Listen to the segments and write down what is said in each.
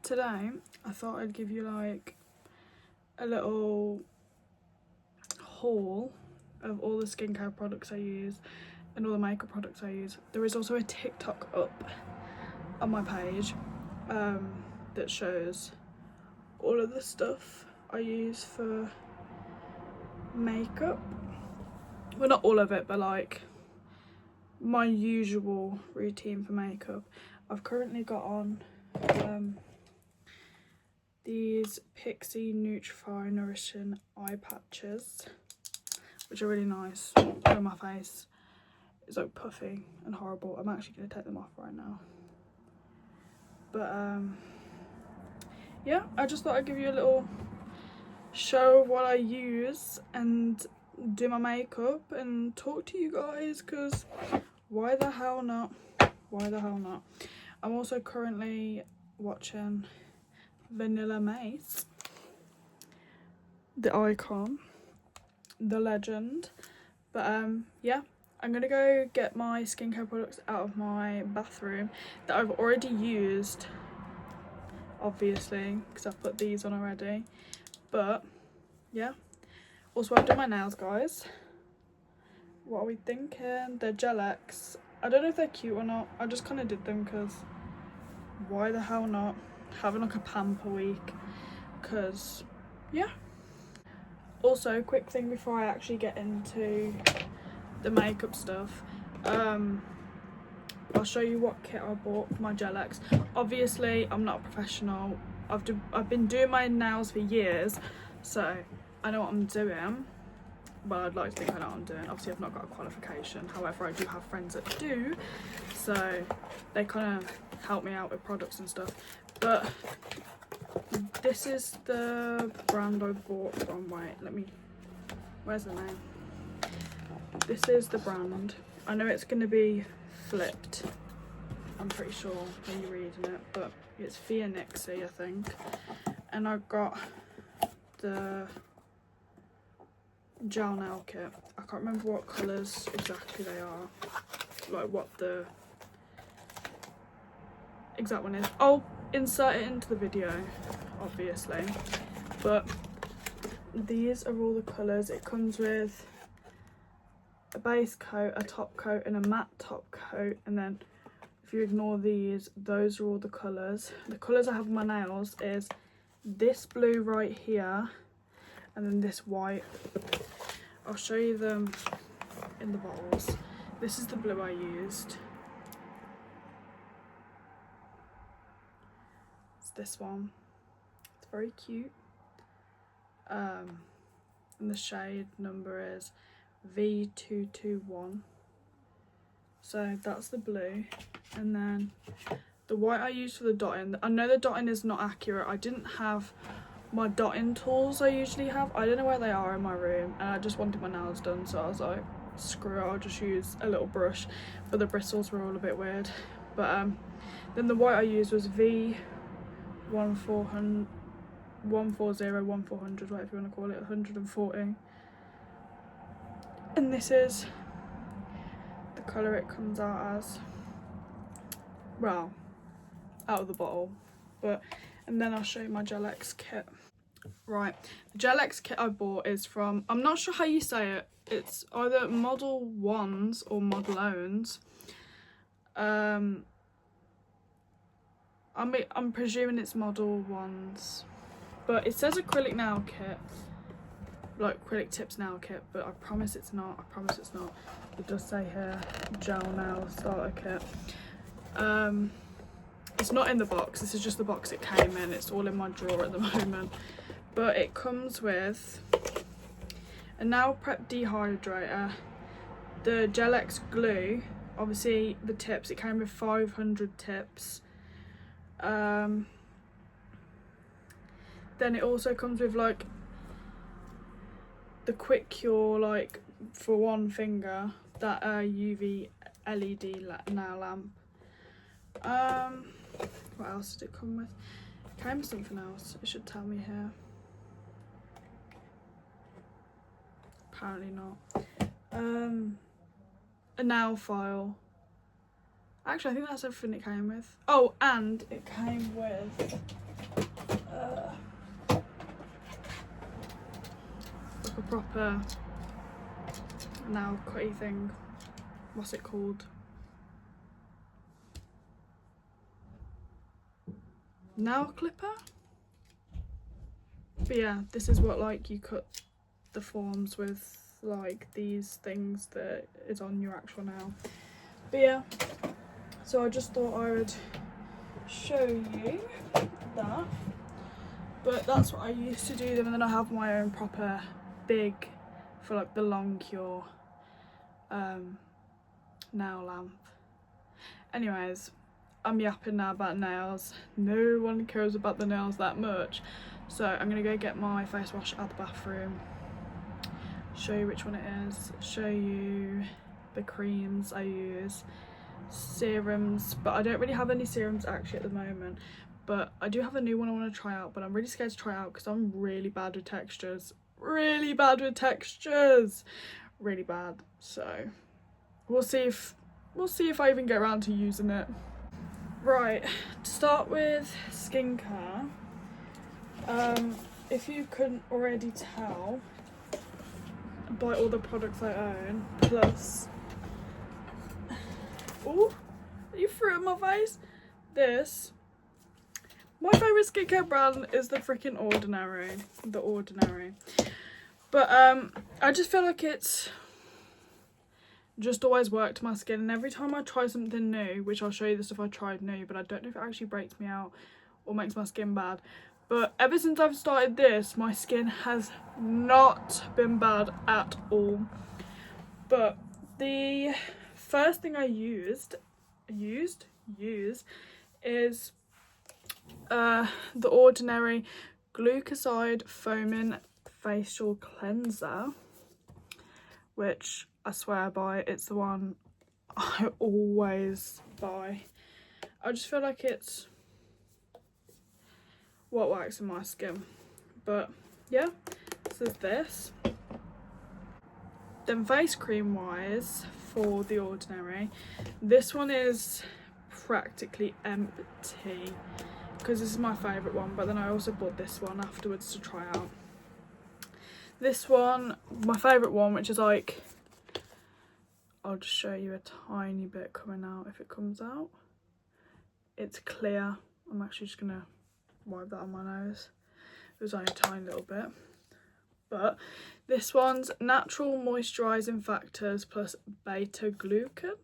today I thought I'd give you like a little haul of all the skincare products I use and all the makeup products I use. There is also a TikTok up on my page that shows all of the stuff I use for makeup. Well, not all of it, but like my usual routine for makeup. I've currently got on these Pixi Nutrify Nourishing Eye Patches, which are really nice on my face. It's like puffy and horrible. I'm actually going to take them off right now. But yeah, I just thought I'd give you a little show of what I use and do my makeup and talk to you guys, because why the hell not? Why the hell not? I'm also currently watching Vanilla Mace, the icon, the legend. But yeah, I'm gonna go get my skincare products out of my bathroom that I've already used, obviously, because I've put these on already. But yeah, also I've done my nails, guys. What are we thinking? They're Gel X. I don't know if they're cute or not. I just kind of did them because why the hell not? Having like a pamper week, because yeah. Also, quick thing before I actually get into the makeup stuff, I'll show you what kit I bought for my Gel X. Obviously I'm not a professional. I've been doing my nails for years, so I know what I'm doing. Well, I'd like to think I know what I'm doing. Obviously I've not got a qualification, however I do have friends that do, so they kind of help me out with products and stuff. But this is the brand I bought from. Where's the name? This is the brand. I know it's going to be flipped, I'm pretty sure when you're reading it, but it's Phoenixy, I think. And I got the gel nail kit. I can't remember what colours exactly they are, like what the exact one is. I'll insert it into the video, obviously, but these are all the colours. It comes with a base coat, a top coat and a matte top coat, and then if you ignore these, those are all the colours. The colours I have on my nails is this blue right here and then this white. I'll show you them in the bottles. This is the blue I used. It's this one. It's very cute. And the shade number is V221. So that's the blue. And then the white I used for the dotting. I know the dotting is not accurate. I didn't have my dotting tools I usually have. I don't know where they are in my room, and I just wanted my nails done, so I was like, screw it, I'll just use a little brush. But the bristles were all a bit weird. But then the white I used was V1400, 1400, whatever you want to call it, 140. And this is the colour it comes out as. Well, out of the bottle. But and then I'll show you my Gel X kit. Right, the Gel X kit I bought is from, I'm not sure how you say it, it's either Model Ones or Model Owns. I'm presuming it's Model Ones, but it says acrylic nail kit, like acrylic tips nail kit, but I promise it's not. I promise it's not. It does say here gel nail starter kit. It's not in the box. This is just the box it came in. It's all in my drawer at the moment. But it comes with a nail prep dehydrator, the Gel X glue, obviously the tips. It came with 500 tips. Then it also comes with like the quick cure, like for one finger, that UV LED nail lamp. What else did it come with? It came with something else. It should tell me here. Apparently not. A nail file, Actually, I think that's everything it came with. Oh, and it came with like a proper nail cutty thing. What's it called? Nail clipper? But yeah, this is what like you cut the forms with, like these things that is on your actual nail. But yeah, so I just thought I would show you that. But that's what I used to do them, and then I have my own proper big for like the long cure nail lamp. Anyways, I'm yapping now about nails. No one cares about the nails that much. So I'm gonna go get my face wash at the bathroom, show you which one it is, show you the creams I use, serums, but I don't really have any serums actually at the moment, but I do have a new one I want to try out, but I'm really scared to try out because I'm really bad with textures. Really bad. So we'll see if I even get around to using it. Right, to start with skincare, if you couldn't already tell by all the products I own, plus, oh, you threw it in my face. This, my favourite skincare brand is the freaking Ordinary, but I just feel like it's just always worked my skin, and every time I try something new, which I'll show you the stuff I tried new, but I don't know if it actually breaks me out or makes my skin bad, but ever since I've started this, my skin has not been bad at all. But the first thing I used is the Ordinary Glucoside Foaming Facial Cleanser, which I swear by. It's the one I always buy. I just feel like it's what works in my skin. But yeah, so this. Then face cream wise, for the Ordinary, this one is practically empty because this is my favourite one, but then I also bought this one afterwards to try out. This one, my favourite one, which is like, I'll just show you a tiny bit coming out if it comes out. It's clear. I'm actually just gonna wipe that on my nose. It was only a tiny little bit. But this one's natural moisturising factors plus beta glucan,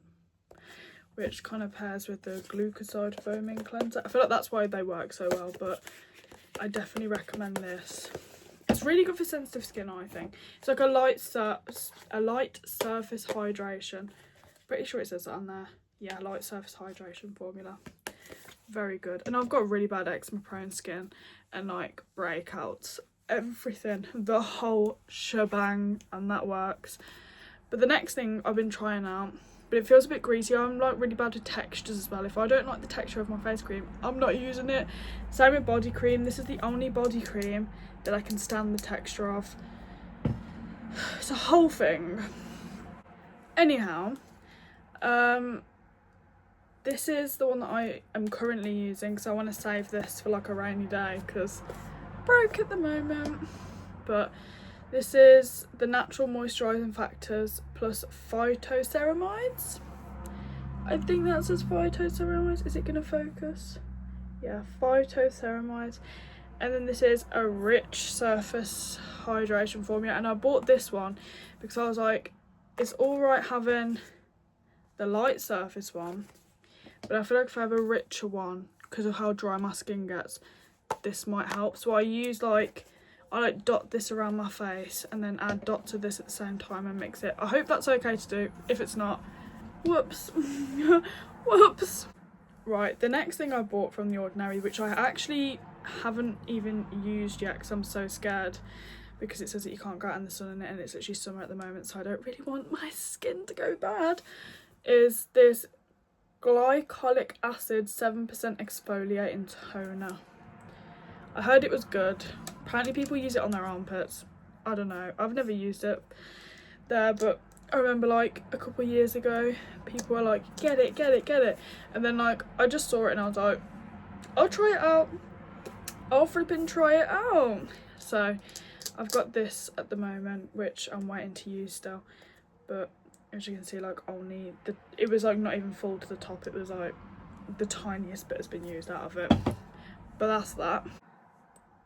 which kind of pairs with the glucoside foaming cleanser. I feel like that's why they work so well, but I definitely recommend this. It's really good for sensitive skin, I think. It's like a light surface hydration. Pretty sure it says that on there. Yeah, light surface hydration formula. Very good. And I've got really bad eczema prone skin and like breakouts, everything, the whole shebang, and that works. But the next thing I've been trying out, but it feels a bit greasy. I'm like really bad with textures as well. If I don't like the texture of my face cream, I'm not using it. Same with body cream. This is the only body cream that I can stand the texture of. It's a whole thing. Anyhow, this is the one that I am currently using because I want to save this for like a rainy day because broke at the moment. But this is the natural moisturising factors plus phytoceramides. I think that says phytoceramides. Is it going to focus? Yeah, phytoceramides. And then this is a rich surface hydration formula, and I bought this one because I was like, it's alright having the light surface one, but I feel like if I have a richer one, because of how dry my skin gets, this might help. So I dot this around my face and then add dots of this at the same time and mix it. I hope that's okay to do. If it's not, whoops. Whoops. Right, the next thing I bought from The Ordinary, which I actually haven't even used yet because I'm so scared, because it says that you can't go out in the sun in it and it's literally summer at the moment, so I don't really want my skin to go bad, is this glycolic acid 7% exfoliating toner. I heard it was good. Apparently people use it on their armpits. I don't know, I've never used it there, but I remember like a couple of years ago, people were like, get it, get it, get it. And then like, I just saw it and I was like, I'll try it out. I'll flipping try it out. So I've got this at the moment, which I'm waiting to use still. But as you can see, like only it was like not even full to the top. It was like the tiniest bit has been used out of it. But that's that.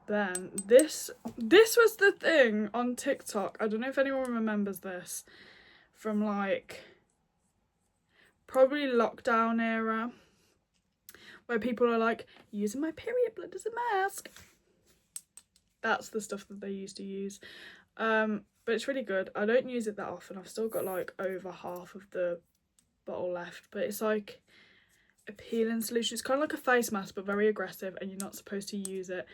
Then this was the thing on TikTok. I don't know if anyone remembers this from like probably lockdown era, where people are like using my period blood as a mask. That's the stuff that they used to use. But it's really good. I don't use it that often. I've still got like over half of the bottle left, but it's like a peeling solution. It's kind of like a face mask but very aggressive, and you're not supposed to use it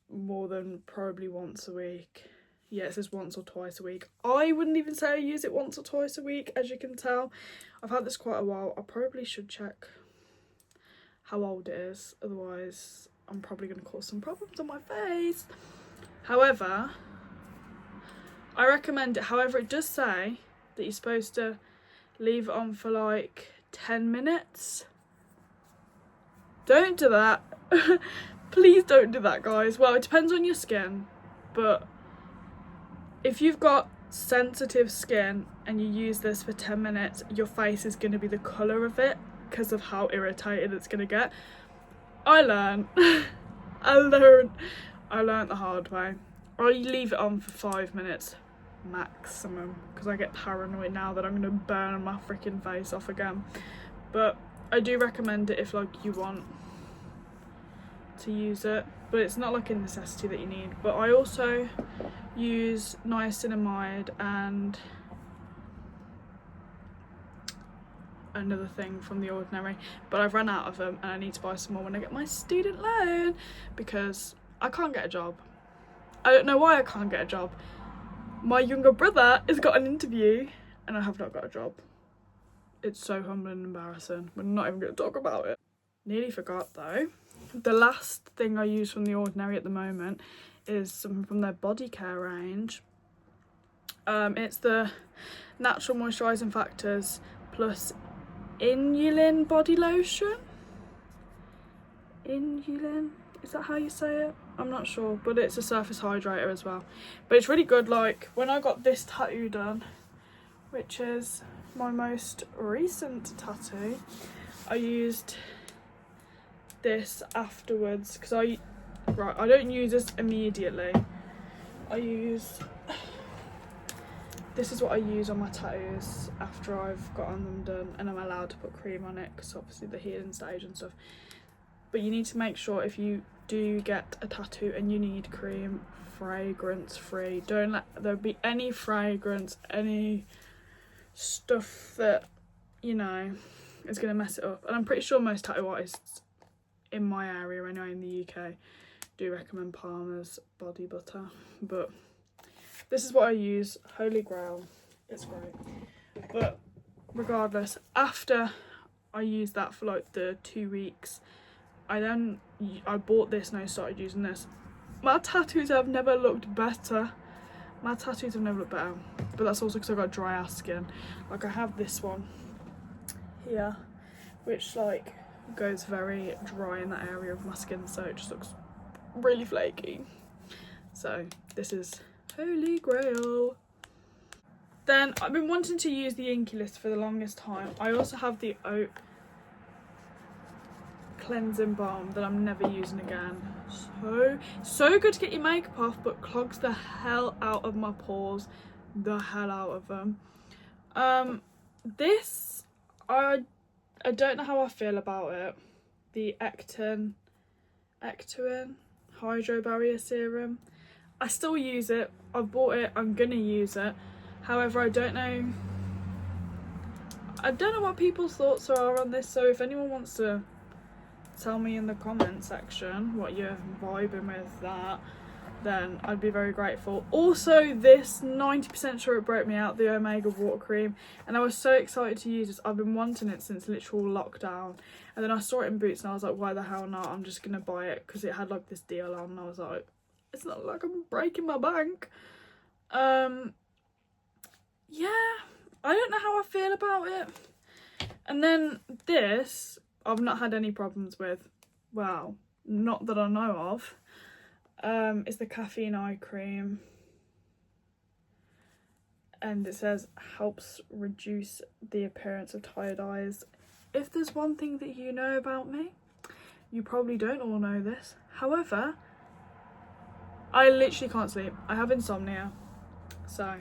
more than probably once a week. Yeah, it says once or twice a week. I wouldn't even say I use it once or twice a week, as you can tell. I've had this quite a while. I probably should check how old it is, otherwise I'm probably going to cause some problems on my face. However, I recommend it. However, it does say that you're supposed to leave it on for like 10 minutes. Don't do that. Please don't do that, guys. Well, it depends on your skin, but if you've got sensitive skin and you use this for 10 minutes, your face is going to be the colour of it because of how irritated it's going to get. I learned. I learned the hard way. I leave it on for 5 minutes maximum because I get paranoid now that I'm going to burn my freaking face off again. But I do recommend it if like you want to use it, but it's not like a necessity that you need. But I also use niacinamide and another thing from The Ordinary, but I've run out of them and I need to buy some more when I get my student loan because I can't get a job. I don't know why I can't get a job. My younger brother has got an interview and I have not got a job. It's so humbling and embarrassing. We're not even going to talk about it. Nearly forgot though. The last thing I use from The Ordinary at the moment is something from their body care range. It's the Natural Moisturising Factors plus Inulin body lotion. Inulin, is that how you say it? I'm not sure, but it's a surface hydrator as well. But it's really good. Like when I got this tattoo done, which is my most recent tattoo, I used this afterwards because I don't use this immediately. This is what I use on my tattoos after I've gotten them done, and I'm allowed to put cream on it because obviously the healing stage and stuff. But you need to make sure if you do get a tattoo and you need cream, fragrance free. Don't let there be any fragrance, any stuff that, you know, is going to mess it up. And I'm pretty sure most tattoo artists in my area anyway, in the UK, do recommend Palmer's body butter. But this is what I use. Holy grail. It's great. But regardless, after I used that for like the 2 weeks, I bought this and I started using this. My tattoos have never looked better. But that's also because I got dry ass skin. Like I have this one here, which like goes very dry in that area of my skin, so it just looks really flaky. So this is holy grail. Then I've been wanting to use the Inky List for the longest time. I also have the Oak cleansing balm that I'm never using again. So good to get your makeup off, but clogs the hell out of my pores, the hell out of them. This I don't know how I feel about it. The Ectoin Hydro Barrier Serum. I still use it. I've bought it. I'm gonna use it. However, I don't know what people's thoughts are on this. So if anyone wants to tell me in the comment section what you're vibing with that, then I'd be very grateful. Also, this 90% sure it broke me out, the Omega water cream, and I was so excited to use this. I've been wanting it since literal lockdown, and then I saw it in Boots and I was like, why the hell not? I'm just gonna buy it because it had like this deal on, and I was like, it's not like I'm breaking my bank. yeah, I don't know how I feel about it. And then this, I've not had any problems with. Well, not that I know of. It's the caffeine eye cream. And it says helps reduce the appearance of tired eyes. If there's one thing that you know about me, you probably don't all know this. However, I literally can't sleep. I have insomnia. So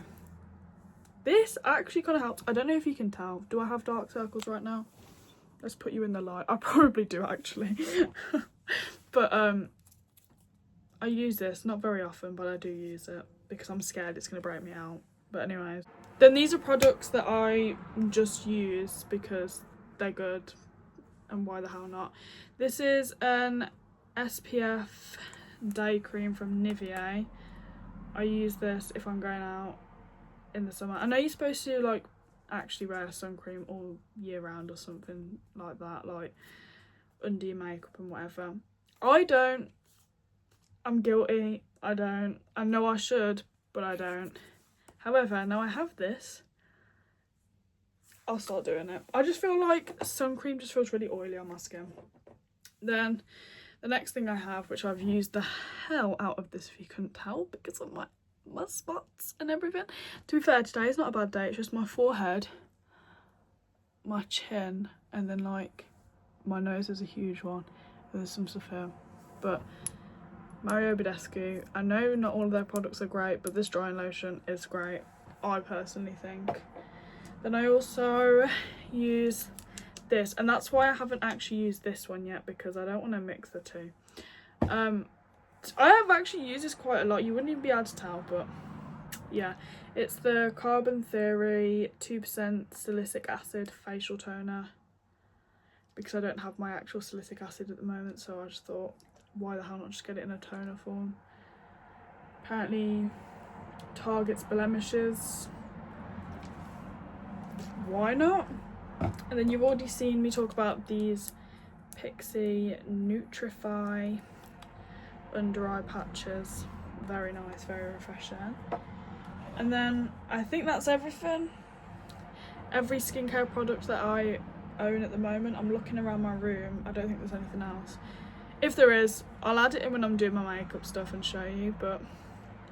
this actually kind of helps. I don't know if you can tell. Do I have dark circles right now? Let's put you in the light. I probably do actually. But I use this, not very often, but I do use it because I'm scared it's going to break me out. But anyways, then these are products that I just use because they're good, and why the hell not. This is an SPF day cream from Nivea. I use this if I'm going out in the summer. I know you're supposed to like actually wear sun cream all year round or something like that, like under your makeup and whatever. I don't. I'm guilty. I don't. I know I should, but I don't. However, now I have this, I'll start doing it. I just feel like sun cream just feels really oily on my skin. Then the next thing I have, which I've used the hell out of this if you couldn't tell because of my spots and everything. To be fair, today is not a bad day. It's just my forehead, my chin, and then like my nose is a huge one. There's some stuff here. But Mario Badescu, I know not all of their products are great, but this drying lotion is great, I personally think. Then I also use this, and that's why I haven't actually used this one yet, because I don't want to mix the two. I have actually used this quite a lot. You wouldn't even be able to tell, but yeah, it's the Carbon Theory 2% Salicylic Acid Facial Toner, because I don't have my actual salicylic acid at the moment, so I just thought, why the hell not just get it in a toner form. Apparently targets blemishes, why not? And then you've already seen me talk about these Pixi Nutrify under eye patches. Very nice, very refreshing. And then I think that's everything. Every skincare product that I own at the moment. I'm looking around my room, I don't think there's anything else. If there is, I'll add it in when I'm doing my makeup stuff and show you, but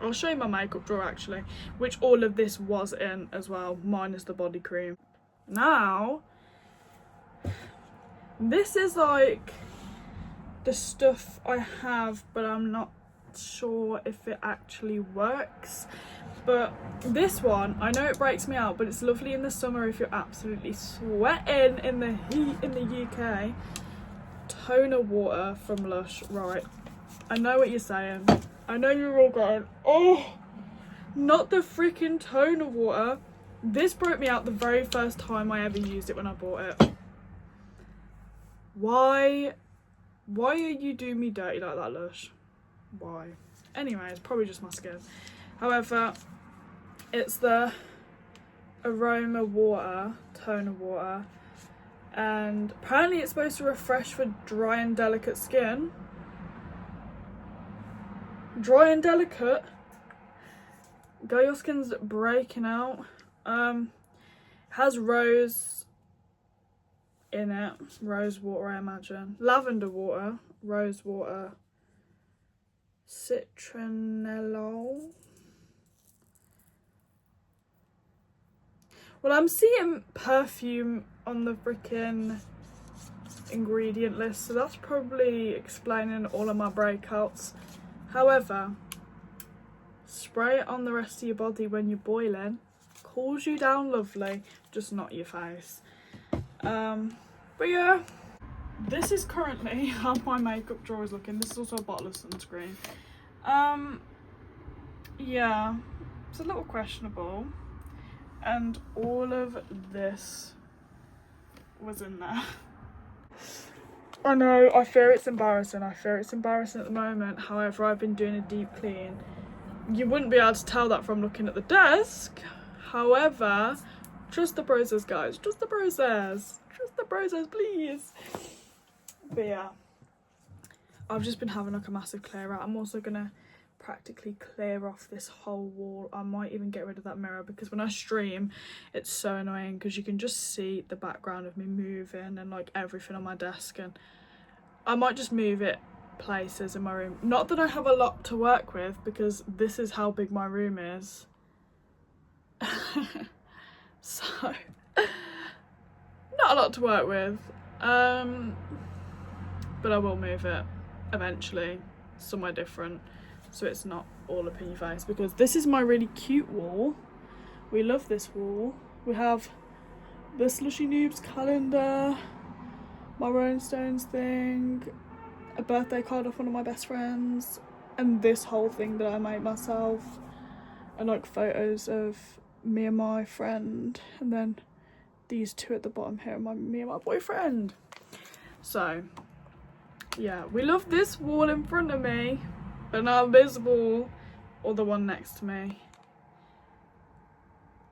I'll show you my makeup drawer actually, which all of this was in as well, minus the body cream. Now, this is like the stuff I have, but I'm not sure if it actually works. But this one, I know it breaks me out, but it's lovely in the summer if you're absolutely sweating in the heat in the UK. Toner water from Lush. Right, I know what you're saying. I know you're all going, oh, not the freaking toner water. This broke me out the very first time I ever used it when I bought it. Why are you doing me dirty like that, Lush? Why? Anyway, it's probably just my skin. However, it's the Aroma Water, toner water. And apparently it's supposed to refresh for dry and delicate skin. Dry and delicate? Girl, your skin's breaking out. Has rose in it. Rose water, I imagine. Lavender water. Rose water. Citronellol. Well, I'm seeing perfume on the freaking ingredient list, so that's probably explaining all of my breakouts. However, spray it on the rest of your body when you're boiling. Cools you down lovely, just not your face. But yeah, this is currently how my makeup drawer is looking. This is also a bottle of sunscreen. Yeah, it's a little questionable. And all of this was in there. I know, I fear it's embarrassing. I fear it's embarrassing at the moment. However, I've been doing a deep clean. You wouldn't be able to tell that from looking at the desk. However, trust the process, guys. Trust the process. Trust the process, please. But yeah, I've just been having like a massive clear out. I'm also gonna practically clear off this whole wall. I might even get rid of that mirror because when I stream it's so annoying because you can just see the background of me moving and like everything on my desk, and I might just move it places in my room. Not that I have a lot to work with because this is how big my room is. So not a lot to work with, but I will move it eventually somewhere different so it's not all up in your face, because this is my really cute wall. We love this wall. We have the Slushy Noobs calendar, my Rolling Stones thing, a birthday card off one of my best friends, and this whole thing that I made myself, and like photos of me and my friend, and then these two at the bottom here are me and my boyfriend. So yeah, we love this wall in front of me, but not this wall or the one next to me.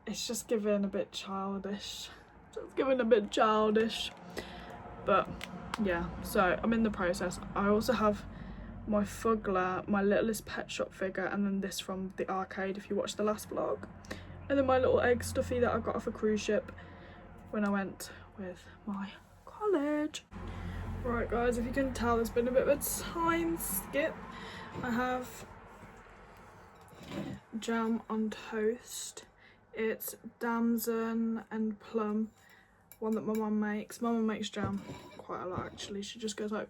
It's just giving a bit childish. But yeah, so I'm in the process. I also have my Fugler, my Littlest Pet Shop figure, and then this from the arcade if you watched the last vlog, and then my little egg stuffy that I got off a cruise ship when I went with my college. Right guys, if you can tell, there's been a bit of a time skip. I have jam on toast. It's damson and plum, one that my mum makes. My mum makes jam quite a lot actually. She just goes like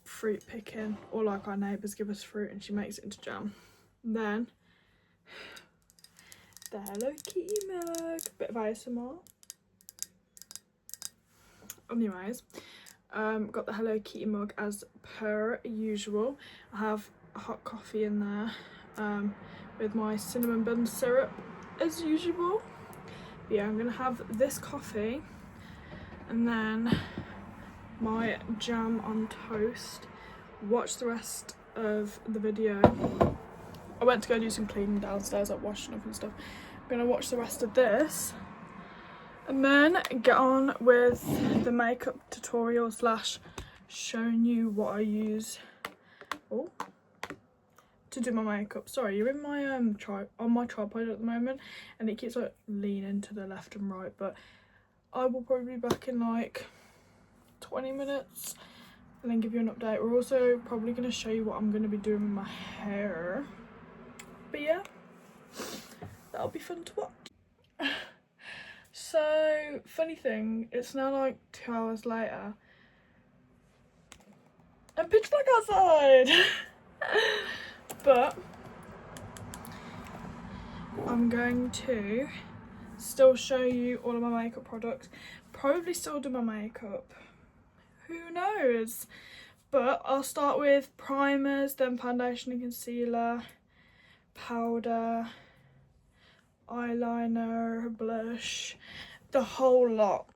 fruit picking, or like our neighbours give us fruit and she makes it into jam. And then the Hello Kitty mug, bit of ASMR. Anyways, got the Hello Kitty mug as per usual. I have a hot coffee in there with my cinnamon bun syrup as usual. But yeah, I'm gonna have this coffee and then my jam on toast, watch the rest of the video. I went to go do some cleaning downstairs, like washing up and stuff. I'm gonna watch the rest of this and then get on with the makeup tutorial slash showing you what I use to do my makeup. Sorry, you're in my on my tripod at the moment and it keeps like leaning to the left and right, but I will probably be back in like 20 minutes and then give you an update. We're also probably going to show you what I'm going to be doing with my hair, but yeah, that'll be fun to watch. So funny thing, it's now like 2 hours later and pitch black outside. But I'm going to still show you all of my makeup products, probably still do my makeup, who knows, but I'll start with primers, then foundation and concealer, powder, eyeliner, blush, the whole lot.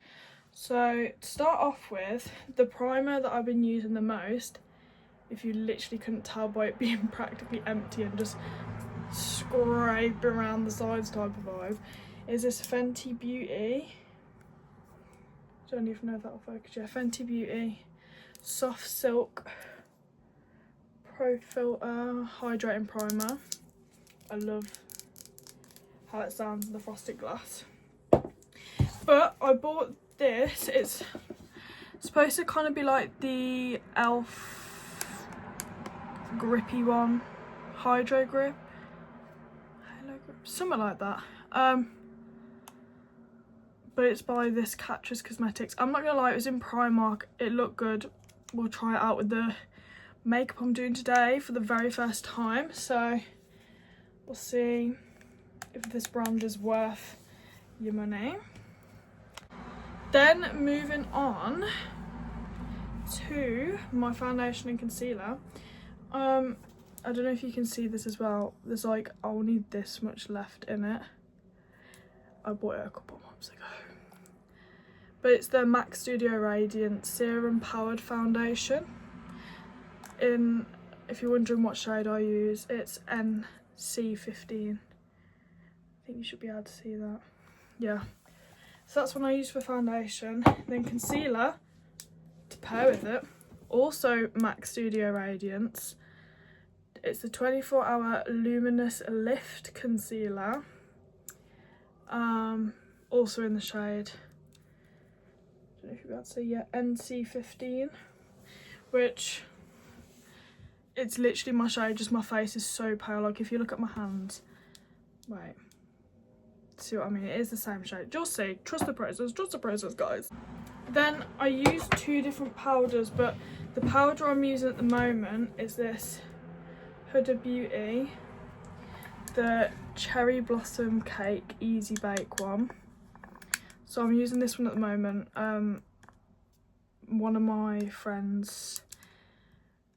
So to start off with, the primer that I've been using the most, if you literally couldn't tell by it being practically empty and just scraping around the sides type of vibe, is this Fenty Beauty. Don't even know if that'll focus. Yeah, Fenty Beauty Soft Silk Pro Filter Hydrating Primer. I love how it sounds in the frosted glass. But I bought this. It's supposed to kind of be like the e.l.f. grippy one, Hydro Grip, something like that. But it's by this Catrice Cosmetics. I'm not gonna lie, it was in Primark, it looked good. We'll try it out with the makeup I'm doing today for the very first time, so we'll see if this brand is worth your money. Then moving on to my foundation and concealer. I don't know if you can see this as well. There's like only this much left in it. I bought it a couple months ago. But it's the MAC Studio Radiant Serum Powered Foundation. If you're wondering what shade I use, it's NC15. I think you should be able to see that. Yeah. So that's what I use for foundation. Then concealer to pair with it. Also MAC Studio Radiance. It's the 24-hour Luminous Lift Concealer. Also in the shade, I don't know if you're about to say, yeah, NC15, which it's literally my shade, just my face is so pale. Like if you look at my hands, wait, see what I mean? It is the same shade. Just see, trust the process, guys. Then I use two different powders, but the powder I'm using at the moment is this Huda Beauty, the Cherry Blossom Cake Easy Bake one. So I'm using this one at the moment. One of my friends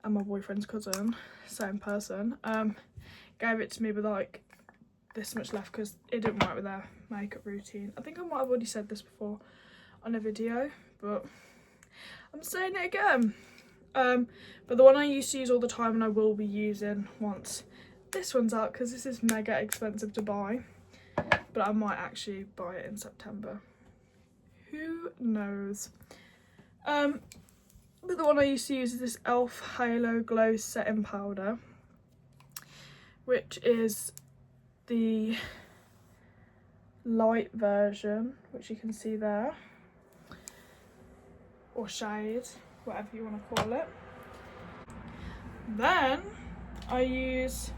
and my boyfriend's cousin, same person, gave it to me with like this much left because it didn't work with their makeup routine. I think I might have already said this before on a video, but I'm saying it again. But the one I used to use all the time and I will be using once this one's out, because this is mega expensive to buy, but I might actually buy it in September. Who knows? But the one I used to use is this e.l.f. Halo Glow Setting Powder, which is the light version, which you can see there, or shade, whatever you want to call it. Then I use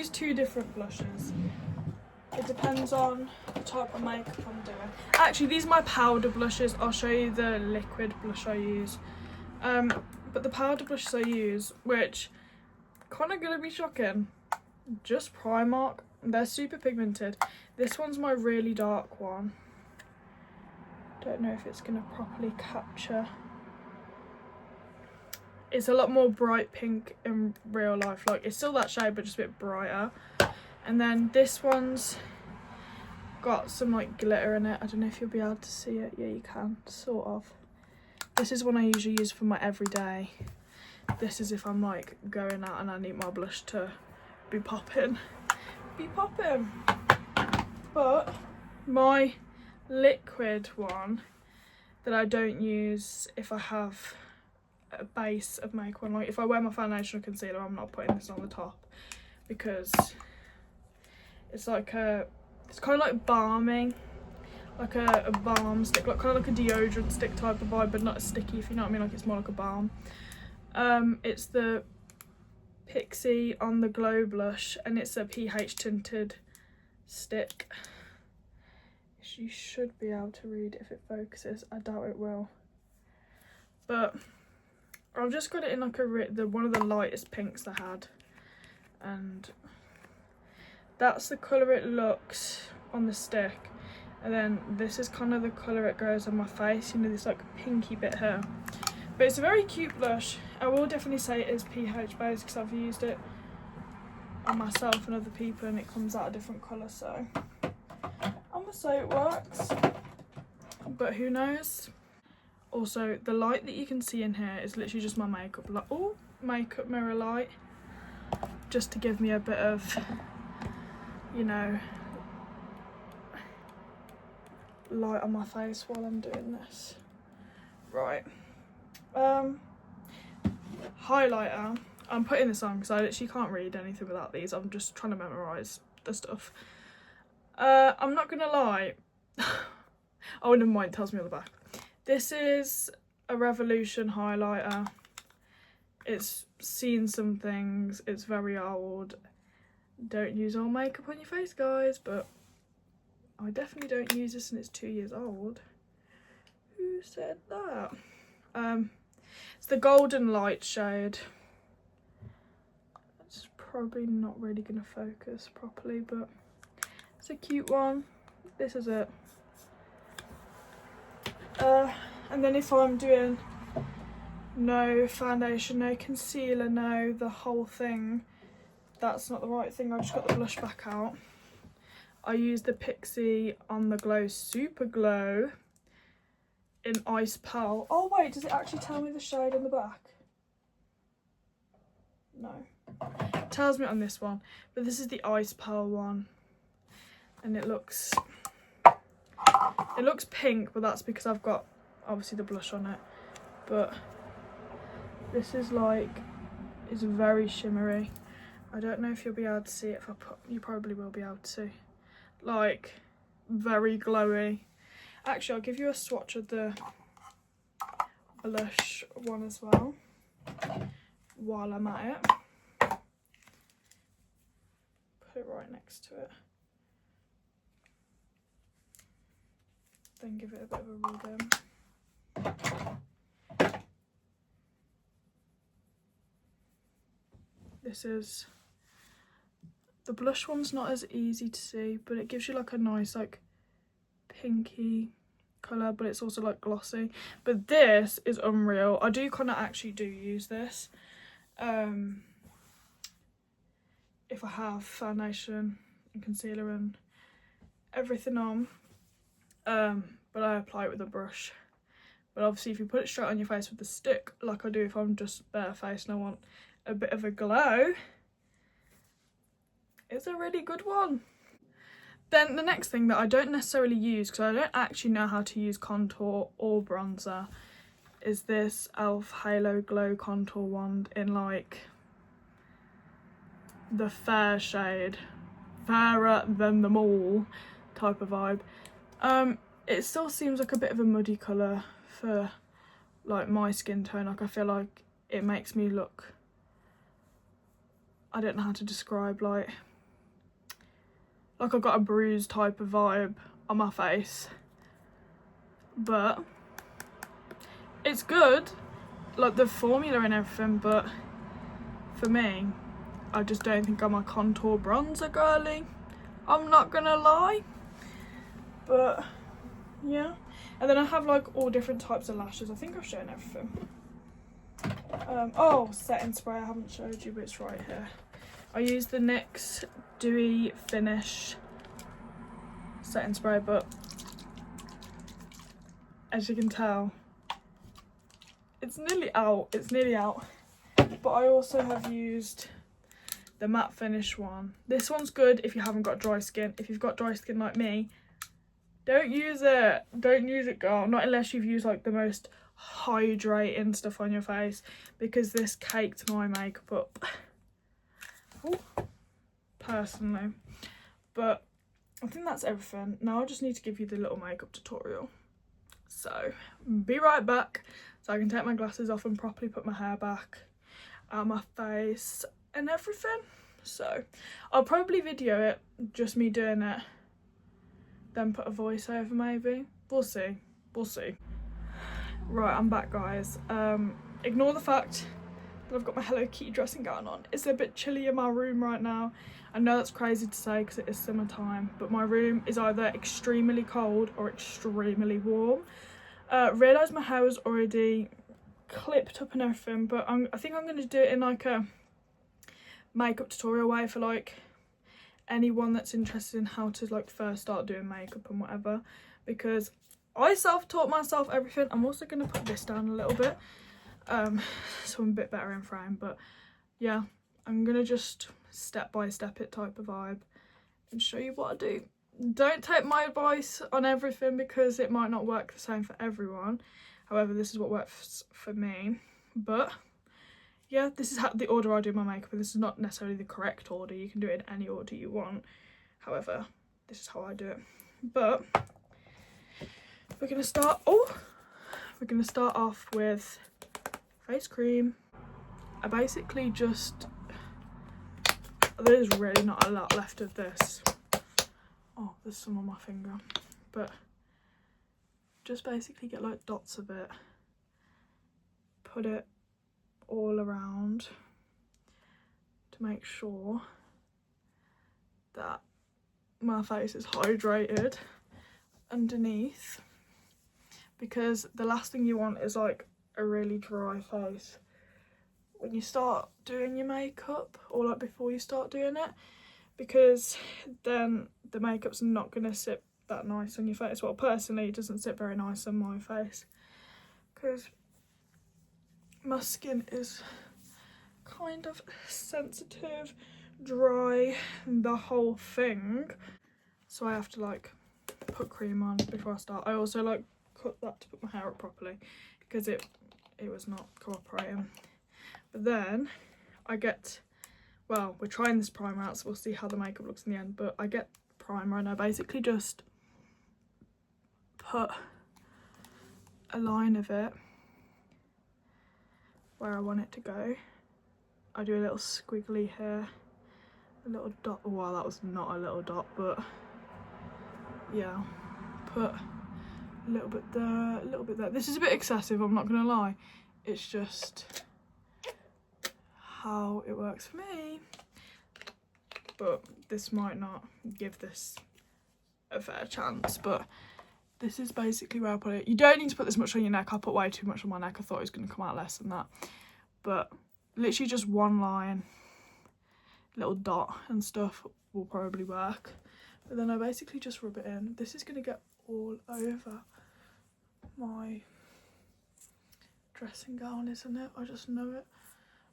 two different blushes. It depends on the type of makeup I'm doing. Actually, these are my powder blushes. I'll show you the liquid blush I use. But the powder blushes I use, which kind of gonna be shocking, just Primark. They're super pigmented. This one's my really dark one. Don't know if it's gonna properly capture. It's a lot more bright pink in real life. Like, it's still that shade, but just a bit brighter. And then this one's got some like glitter in it. I don't know if you'll be able to see it. Yeah, you can, sort of. This is one I usually use for my everyday. This is if I'm like going out and I need my blush to be popping. But my liquid one that I don't use if I have a base of makeup on, like if I wear my foundation or concealer, I'm not putting this on the top because it's like it's kind of like balming, like a balm stick, like kind of like a deodorant stick type of vibe, but not as sticky, if you know what I mean. Like it's more like a balm. It's the Pixie On The Glow blush, and it's a pH tinted stick. You should be able to read if it focuses. I doubt it will, but I've just got it in like one of the lightest pinks I had, and that's the colour it looks on the stick. And then this is kind of the colour it goes on my face, you know, this like pinky bit here. But it's a very cute blush. I will definitely say it is pH based because I've used it on myself and other people and it comes out a different colour, so I'm gonna say it works, but who knows. Also, the light that you can see in here is literally just my makeup light. Oh, makeup mirror light, just to give me a bit of, you know, light on my face while I'm doing this. Right. Highlighter. I'm putting this on because I literally can't read anything without these. I'm just trying to memorise the stuff. I'm not gonna lie. Oh, never mind, it tells me on the back. This is a Revolution highlighter. It's seen some things. It's very old. Don't use all makeup on your face, guys, but I definitely don't use this and it's 2 years old. Who said that? It's the Golden Light shade. It's probably not really gonna focus properly, but it's a cute one. This is it. And then if I'm doing no foundation, no concealer, no the whole thing, that's not the right thing. I just got the blush back out. I use the Pixie On The Glow Super Glow in Ice Pearl. Oh wait, does it actually tell me the shade on the back? No. It tells me on this one, but this is the Ice Pearl one. And it looks pink, but that's because I've got obviously the blush on it. But this is like is very shimmery. I don't know if you'll be able to see it if I put, you probably will be able to. Like, very glowy. Actually, I'll give you a swatch of the blush one as well while I'm at it. Put it right next to it. Then give it a bit of a rub in. This is, the blush one's not as easy to see, but it gives you like a nice like pinky colour, but it's also like glossy. But this is unreal. I do kind of actually do use this if I have foundation and concealer and everything on, but I apply it with a brush. But obviously if you put it straight on your face with the stick, like I do if I'm just barefaced and I want a bit of a glow, it's a really good one. Then the next thing that I don't necessarily use, because I don't actually know how to use contour or bronzer, is this e.l.f. Halo Glow Contour Wand in like the fair shade, fairer than them all type of vibe. It still seems like a bit of a muddy colour for like my skin tone. Like I feel like it makes me look, I don't know how to describe, like I've got a bruise type of vibe on my face, but it's good, like the formula and everything, but for me, I just don't think I'm a contour bronzer girly, I'm not gonna lie. But yeah, and then I have like all different types of lashes. I think I've shown everything. Oh, setting spray, I haven't showed you, but it's right here. I use the NYX Dewy Finish setting spray, but as you can tell, it's nearly out. But I also have used the matte finish one. This one's good if you haven't got dry skin. If you've got dry skin like me, don't use it. Don't use it, girl. Not unless you've used like the most hydrating stuff on your face, because this caked my makeup up. Ooh, personally. But I think that's everything. Now I just need to give you the little makeup tutorial. So be right back so I can take my glasses off and properly put my hair back out my face and everything. So I'll probably video it, just me doing it, then put a voiceover maybe. We'll see. Right, I'm back, guys. Ignore the fact that I've got my Hello Kitty dressing gown on. It's a bit chilly in my room right now. I know that's crazy to say because it is summertime, but my room is either extremely cold or extremely warm. Realised my hair was already clipped up and everything, but I think I'm going to do it in like a makeup tutorial way for like anyone that's interested in how to like first start doing makeup and whatever, because I self-taught myself everything. I'm also going to put this down a little bit so I'm a bit better in frame, but yeah, I'm going to just step by step it type of vibe and show you what I do. Don't take my advice on everything because it might not work the same for everyone. However, this is what works for me. But yeah, this is how the order I do my makeup, and this is not necessarily the correct order. You can do it in any order you want. However, this is how I do it. But we're gonna start off with face cream. I basically just, there's really not a lot left of this. Oh, there's some on my finger, but just basically get like dots of it, put it all around to make sure that my face is hydrated underneath, because the last thing you want is like a really dry face when you start doing your makeup, or like before you start doing it, because then the makeup's not going to sit that nice on your face. Well, personally, it doesn't sit very nice on my face because my skin is kind of sensitive, dry, the whole thing, so I have to like put cream on before I start. I also like cut that to put my hair up properly because it was not cooperating. But then I get, well, we're trying this primer out, so we'll see how the makeup looks in the end, but I get primer and I basically just put a line of it where I want it to go. I do a little squiggly here, a little dot. Oh, wow, that was not a little dot, but yeah, put a little bit there, a little bit there. This is a bit excessive, I'm not gonna lie. It's just how it works for me. But this might not give this a fair chance, but this is basically where I put it. You don't need to put this much on your neck. I put way too much on my neck. I thought it was going to come out less than that, but literally just one line, little dot and stuff will probably work. But then I basically just rub it in. This is going to get all over my dressing gown, isn't it? I just know it.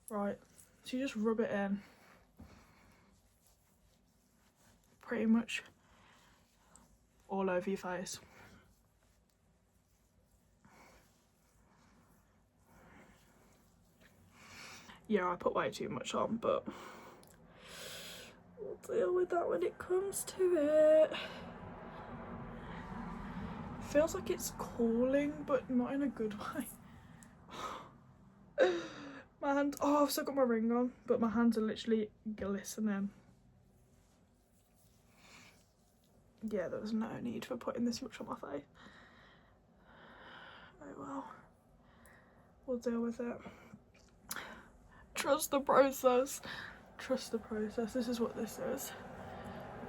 Right, so you just rub it in pretty much all over your face. Yeah, I put way too much on, but we'll deal with that when it comes to it. Feels like it's calling, but not in a good way. My hand, oh, I've still got my ring on, but my hands are literally glistening. Yeah, there was no need for putting this much on my face. Oh well, we'll deal with it. Trust the process. Trust the process. This is what this is.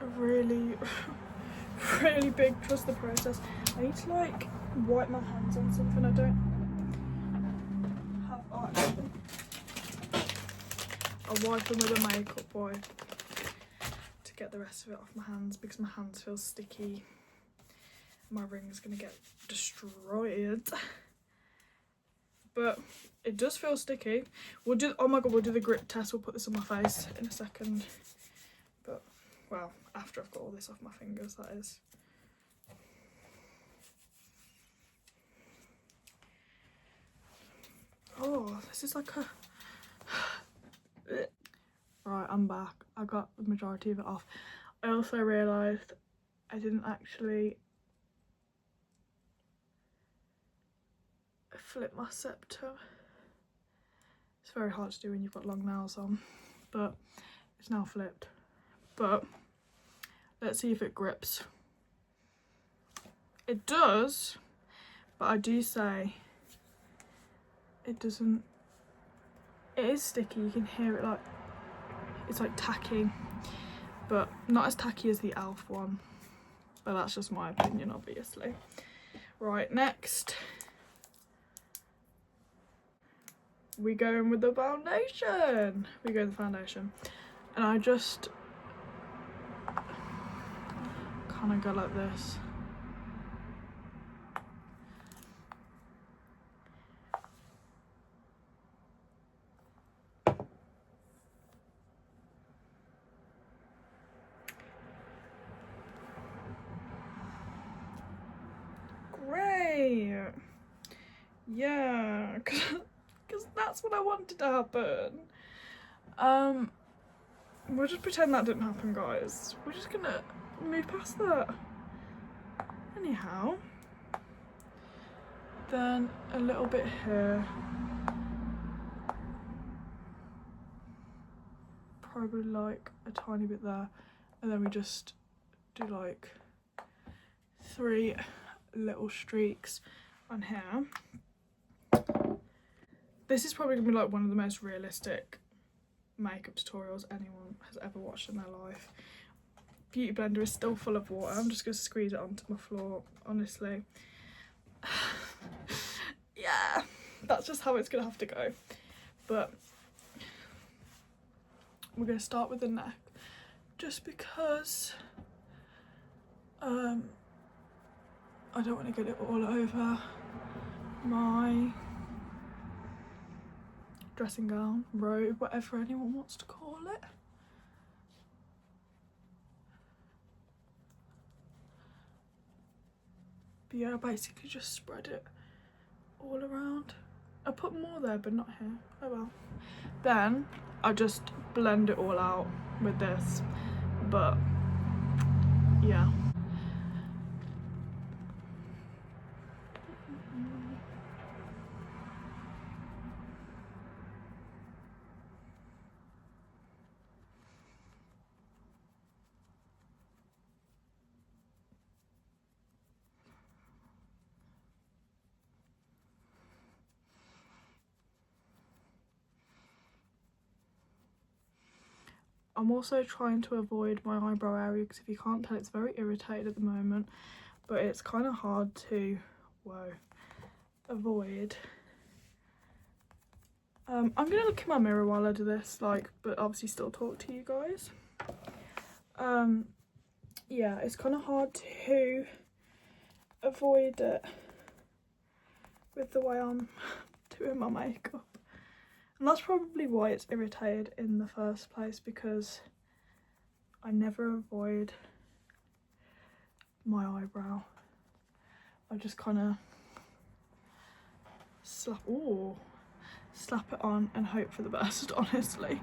A really, really big trust the process. I need to like wipe my hands on something. I don't have. Oh, actually, I'll wipe them with a makeup wipe to get the rest of it off my hands because my hands feel sticky. My ring's gonna get destroyed. But it does feel sticky. We'll do, oh my god, we'll do the grip test. We'll put this on my face in a second. But, well, after I've got all this off my fingers, that is. Oh, this is like a... Right, I'm back. I got the majority of it off. I also realised I didn't actually flip my septum. It's very hard to do when you've got long nails on, but it's now flipped. But let's see if it grips. It does, but I do say it doesn't. It is sticky, you can hear it, like it's like tacky, but not as tacky as the e.l.f. one, but that's just my opinion, obviously. Right, next we go in with the foundation. We go with the foundation, and I just kind of go like this. Great. Yeah, because that's what I wanted to happen. We'll just pretend that didn't happen, guys. We're just gonna move past that. Anyhow, then a little bit here, probably like a tiny bit there, and then we just do like 3 little streaks on here. This is probably gonna be like one of the most realistic makeup tutorials anyone has ever watched in their life. Beauty blender is still full of water. I'm just gonna squeeze it onto my floor, honestly. Yeah, that's just how it's gonna have to go. But we're gonna start with the neck, just because I don't want to get it all over my dressing gown, robe, whatever anyone wants to call it. But yeah, I basically just spread it all around. I put more there, but not here. Oh well. Then I just blend it all out with this, but yeah. I'm also trying to avoid my eyebrow area because if you can't tell, it's very irritated at the moment, but it's kind of hard to, avoid. I'm gonna look in my mirror while I do this, but obviously still talk to you guys. Yeah, it's kind of hard to avoid it with the way I'm doing my makeup. And that's probably why it's irritated in the first place, because I never avoid my eyebrow. I just kind of slap it on and hope for the best, honestly.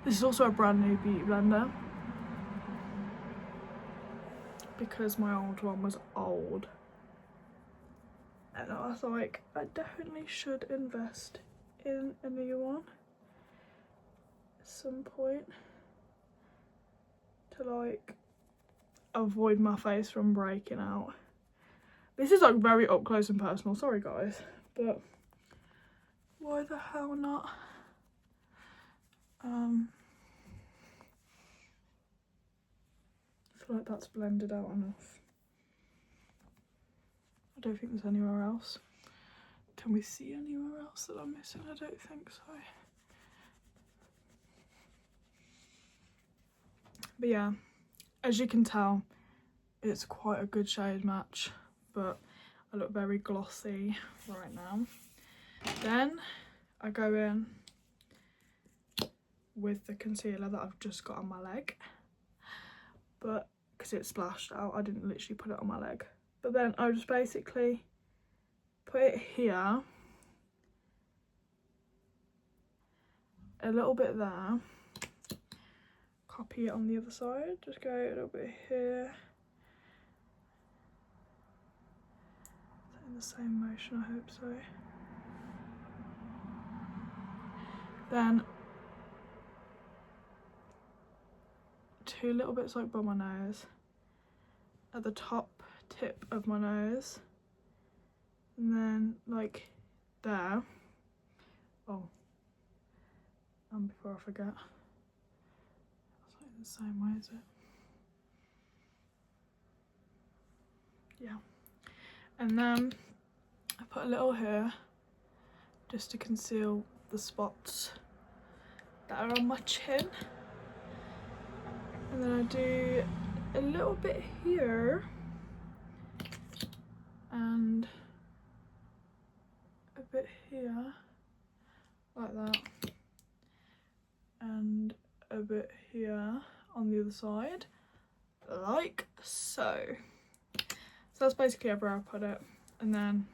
This is also a brand new beauty blender because my old one was old. And I was like, I definitely should invest in a new one at some point to avoid my face from breaking out. This is very up close and personal, sorry guys, but why the hell not? I feel like that's blended out enough. I don't think there's anywhere else. Can we see anywhere else that I'm missing? I don't think so. But yeah, as you can tell, it's quite a good shade match, but I look very glossy right now. Then I go in with the concealer that I've just got on my leg, but because it splashed out, I didn't literally put it on my leg. But then I just basically put it here, a little bit there, copy it on the other side, just go a little bit here. In the same motion, I hope so. Then 2 little bits by my nose, at the top tip of my nose, and then there. Oh, and before I forget, that's not in the same way, is it? Yeah. And then I put a little here just to conceal the spots that are on my chin. And then I do a little bit here and a bit here, like that, and a bit here on the other side, like so. So that's basically everywhere I put it, and then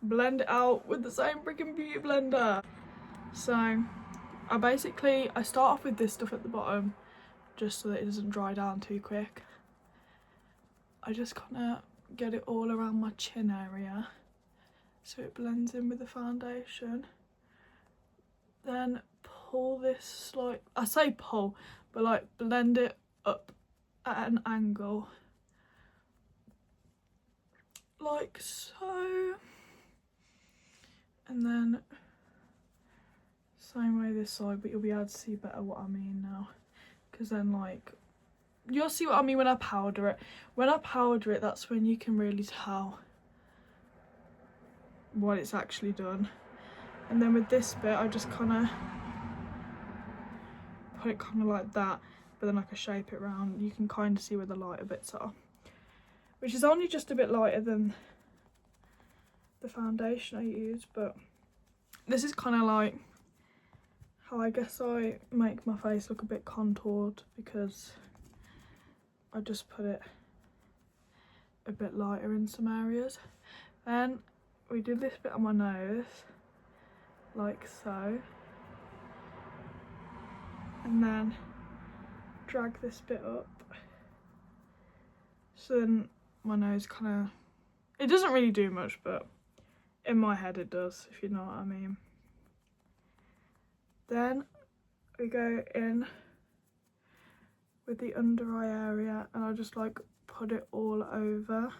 blend it out with the same freaking beauty blender. So I start off with this stuff at the bottom just so that it doesn't dry down too quick. I just kind of get it all around my chin area so it blends in with the foundation. Then pull this, I say pull, but blend it up at an angle, like so. And then same way this side, but you'll be able to see better what I mean now, because then you'll see what I mean when I powder it. When I powder it, that's when you can really tell what it's actually done. And then with this bit, I just kind of put it kind of like that, but then I can shape it round. You can kind of see where the lighter bits are, which is only just a bit lighter than the foundation I use, but this is kind of like how I guess I make my face look a bit contoured, because I just put it a bit lighter in some areas. Then we do this bit on my nose, like so. and then drag this bit up. So then my nose kind of, it doesn't really do much, but in my head it does, if you know what I mean. Then we go in with the under eye area, and I'll just like put it all over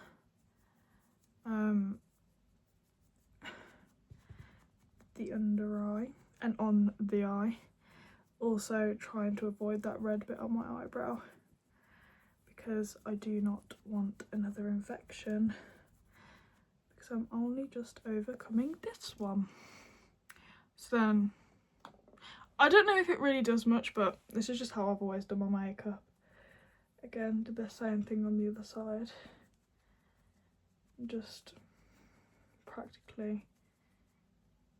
the under eye and on the eye. Also trying to avoid that red bit on my eyebrow because I do not want another infection, because I'm only just overcoming this one. So then, I don't know if it really does much, but this is just how I've always done my makeup. Again, did the same thing on the other side. Just practically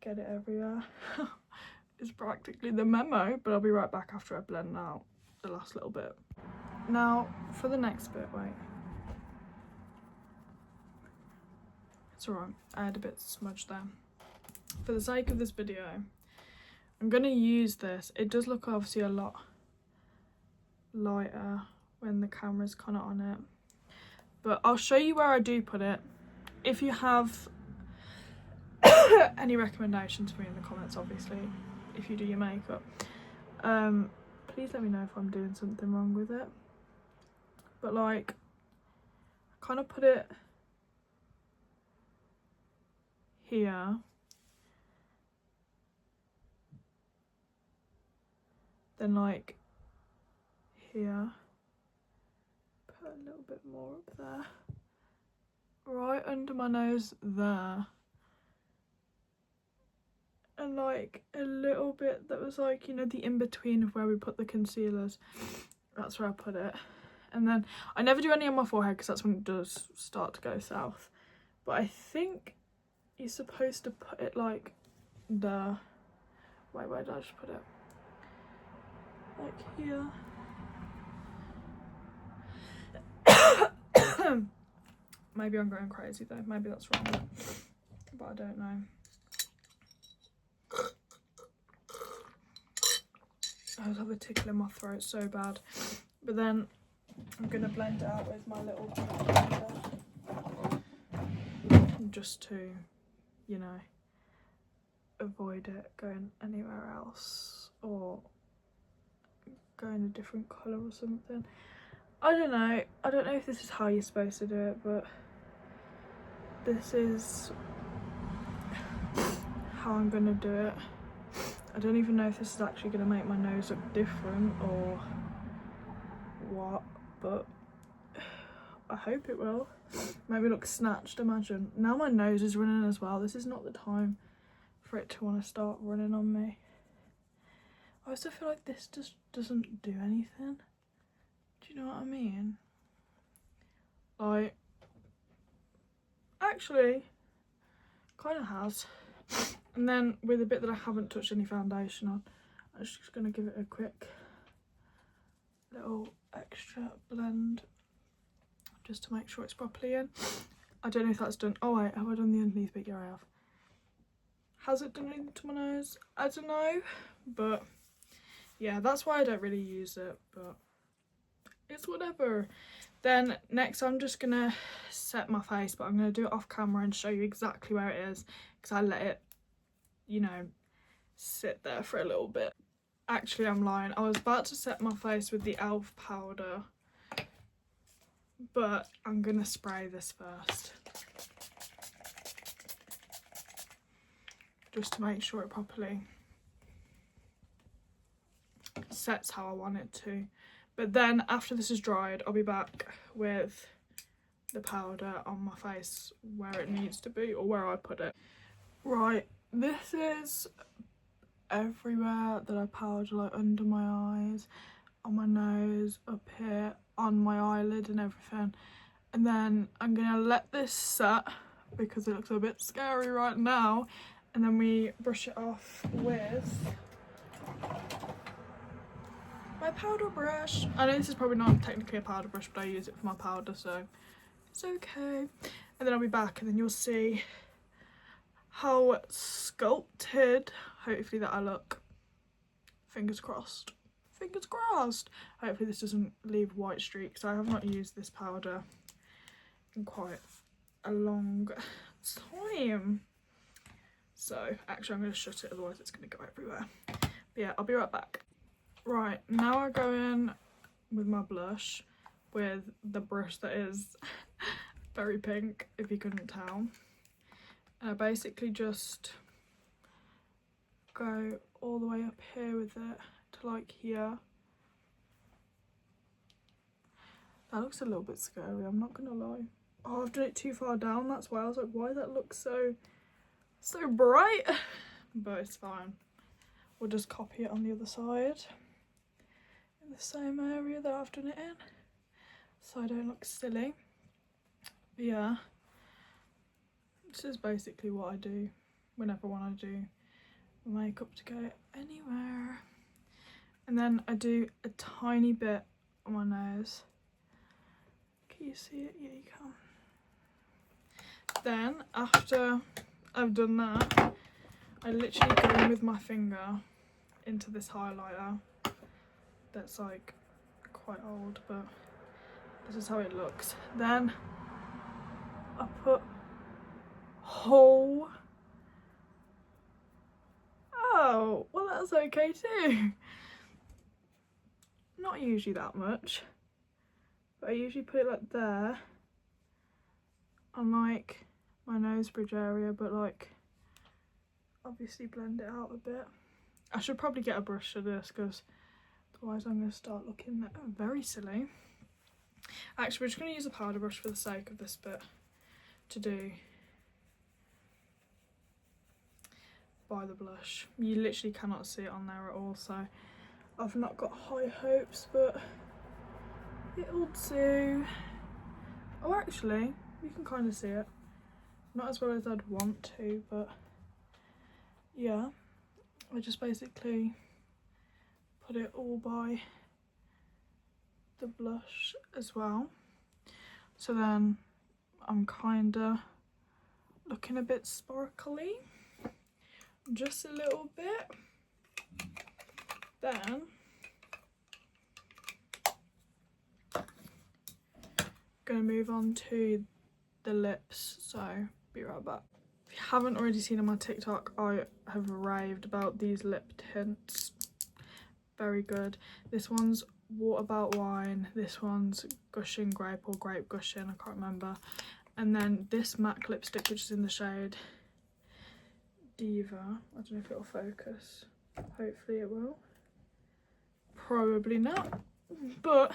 get it everywhere. It's practically the memo, but I'll be right back after I blend out the last little bit. Now, for the next bit, wait. It's alright, I had a bit smudged there. For the sake of this video, I'm gonna use this. It does look obviously a lot lighter when the camera's kind of on it, but I'll show you where I do put it. If you have any recommendations for me in the comments, obviously, if you do your makeup, please let me know if I'm doing something wrong with it. But like, I kind of put it here, then like here, put a little bit more up there, right under my nose there, and like a little bit that was like, you know, the in-between of where we put the concealers, that's where I put it. And then I never do any on my forehead because that's when it does start to go south, but I think you're supposed to put it like there. Wait, where did I just put it? Like here. Maybe I'm going crazy though, maybe that's wrong, but I don't know. I just have a tickle in my throat so bad. But then I'm gonna blend it out with my little blender, just to, you know, avoid it going anywhere else or going a different colour or something. I don't know if this is how you're supposed to do it, but this is how I'm gonna do it. I don't even know if this is actually gonna make my nose look different or what, but I hope it will. Maybe look snatched, imagine. Now my nose is running as well. This is not the time for it to want to start running on me. I also feel like this just doesn't do anything. Do you know what I mean? Like, actually, kind of has. And then with a bit that I haven't touched any foundation on, I'm just going to give it a quick little extra blend just to make sure it's properly in. I don't know if that's done. Oh wait, have I done the underneath bit? Yeah, I have. Has it done into my nose? I don't know, but yeah, that's why I don't really use it, but it's whatever. Then next I'm just gonna set my face, but I'm gonna do it off camera and show you exactly where it is, because I let it, you know, sit there for a little bit. Actually, I'm lying. I was about to set my face with the e.l.f. powder, but I'm gonna spray this first, just to make sure it properly sets how I want it to. But then after this is dried, I'll be back with the powder on my face where it needs to be, or where I put it. Right, this is everywhere that I powder, like under my eyes, on my nose, up here, on my eyelid and everything. And then I'm gonna let this set because it looks a bit scary right now, and then we brush it off with my powder brush. I know this is probably not technically a powder brush, but I use it for my powder, so it's okay. And then I'll be back and then you'll see how sculpted, hopefully, that I look. Fingers crossed. Fingers crossed. Hopefully this doesn't leave white streaks. I have not used this powder in quite a long time. So actually I'm going to shut it, otherwise it's going to go everywhere. But yeah, I'll be right back. Right, now I go in with my blush with the brush that is very pink, if you couldn't tell. And I basically just go all the way up here with it to like here. That looks a little bit scary, I'm not gonna lie. Oh, I've done it too far down, that's why I was like, why does that look so bright? But it's fine. We'll just copy it on the other side in the same area that I've done it in, so I don't look silly. But yeah, this is basically what I do whenever I want to do makeup to go anywhere. And then I do a tiny bit on my nose. Can you see it? Yeah, you can. Then after I've done that, I literally go in with my finger into this highlighter that's like quite old, but this is how it looks. Then I put oh well, that's okay too. Not usually that much, but I usually put it like there on like my nose bridge area, but like obviously blend it out a bit. I should probably get a brush for this because otherwise I'm going to start looking very silly. Actually, we're just going to use a powder brush for the sake of this bit to do by the blush. You literally cannot see it on there at all, so I've not got high hopes, but it'll do. Oh, actually, you can kind of see it. Not as well as I'd want to, but yeah. I just basically put it all by the blush as well. So then I'm kinda looking a bit sparkly, just a little bit. Then gonna move on to the lips, so be right back. If you haven't already seen on my TikTok, I have raved about these lip tints. Very good. This one's Waterbout Wine, this one's Gushing Grape or Grape Gushing, I can't remember. And then this MAC lipstick, which is in the shade Diva. I don't know if it'll focus. Hopefully it will. Probably not. But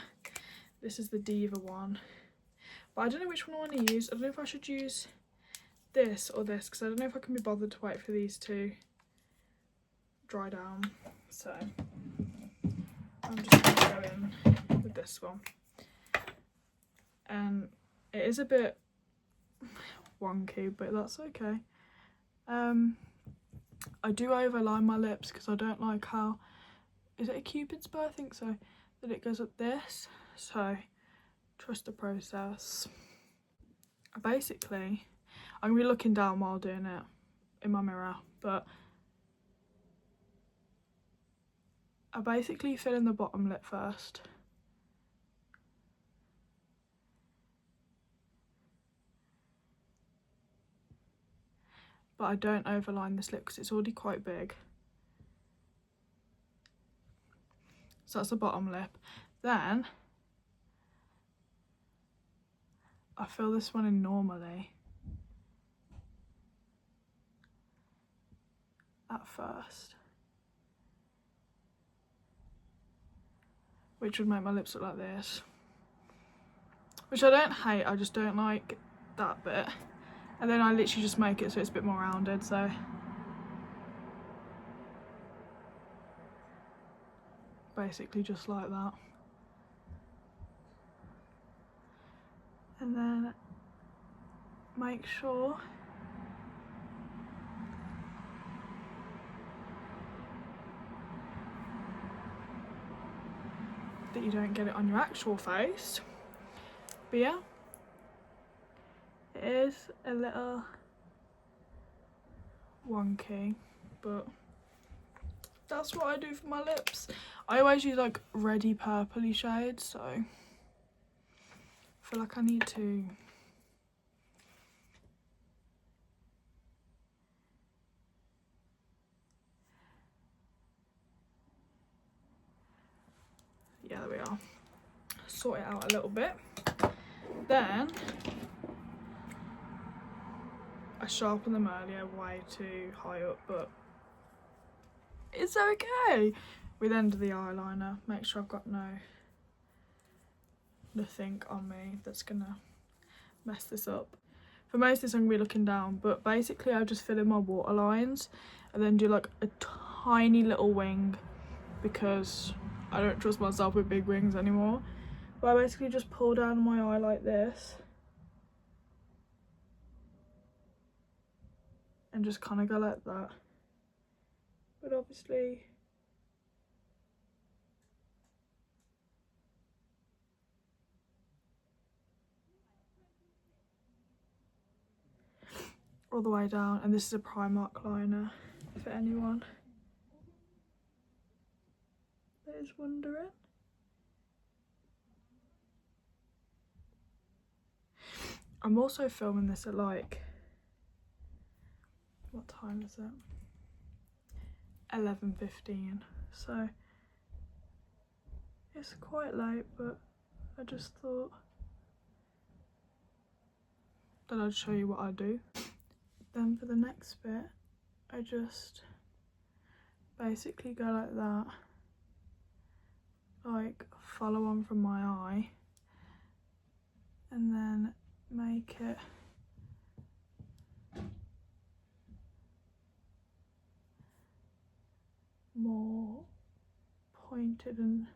this is the Diva one. But I don't know which one I want to use. I don't know if I should use this or this, because I don't know if I can be bothered to wait for these to dry down. So I'm just going to go in with this one. And it is a bit wonky, but that's okay. I do overline my lips because I don't like how, is it a Cupid's bow? I think so, that it goes up this. So trust the process. Basically, I'm going to be looking down while doing it in my mirror, but I basically fill in the bottom lip first. But I don't overline this lip because it's already quite big. So that's the bottom lip. Then I fill this one in normally at first, which would make my lips look like this, which I don't hate, I just don't like that bit. And then I literally just make it so it's a bit more rounded, so basically just like that. And then make sure that you don't get it on your actual face. But yeah, it is a little wonky, but that's what I do for my lips. I always use like reddy purpley shades, so I feel like I need to yeah, there we are. Sort it out a little bit. Then I sharpened them earlier way too high up, but it's okay. We then do the eyeliner. Make sure I've got nothing on me that's gonna mess this up. For most of this I'm gonna be looking down, but basically I just fill in my water lines and then do like a tiny little wing because I don't trust myself with big wings anymore. But I basically just pull down my eye like this and just kind of go like that. But obviously all the way down, and this is a Primark liner for anyone that is wondering. I'm also filming this at like, what time is it? 11:15, so it's quite late, but I just thought that I'd show you what I do. Then for the next bit, I just basically go like that, like follow on from my eye, and then make it more pointed and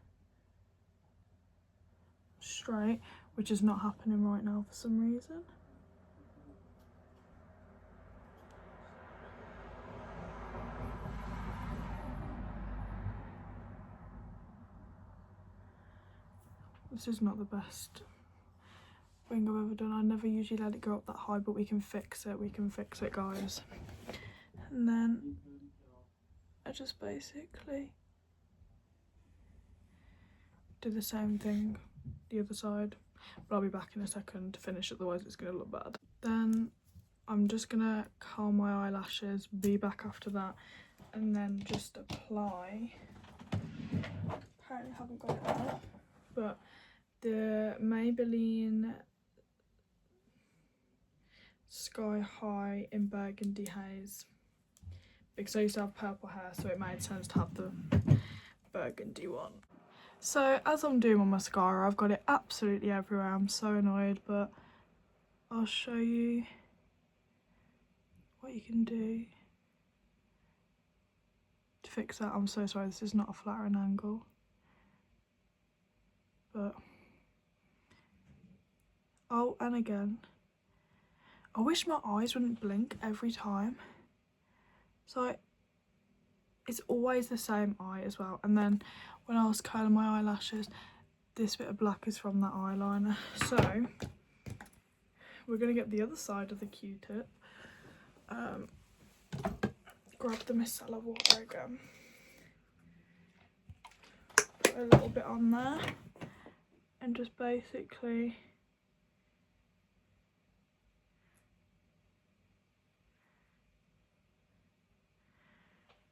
straight, which is not happening right now for some reason. This is not the best wing I've ever done. I never usually let it go up that high, but we can fix it. We can fix it, guys. And then I just basically do the same thing the other side, but I'll be back in a second to finish, otherwise it's going to look bad. Then I'm just gonna curl my eyelashes, be back after that, and then just apply, apparently I haven't got it out, but the Maybelline Sky High in Burgundy Haze, because I used to have purple hair, so it made sense to have the burgundy one. So as I'm doing my mascara, I've got it absolutely everywhere. I'm so annoyed, but I'll show you what you can do to fix that. I'm so sorry, this is not a flattering angle, but oh, and again, I wish my eyes wouldn't blink every time. So it's always the same eye as well. And then when I was curling my eyelashes, this bit of black is from that eyeliner. So we're gonna get the other side of the Q-tip. Grab the micellar water again. Put a little bit on there and just basically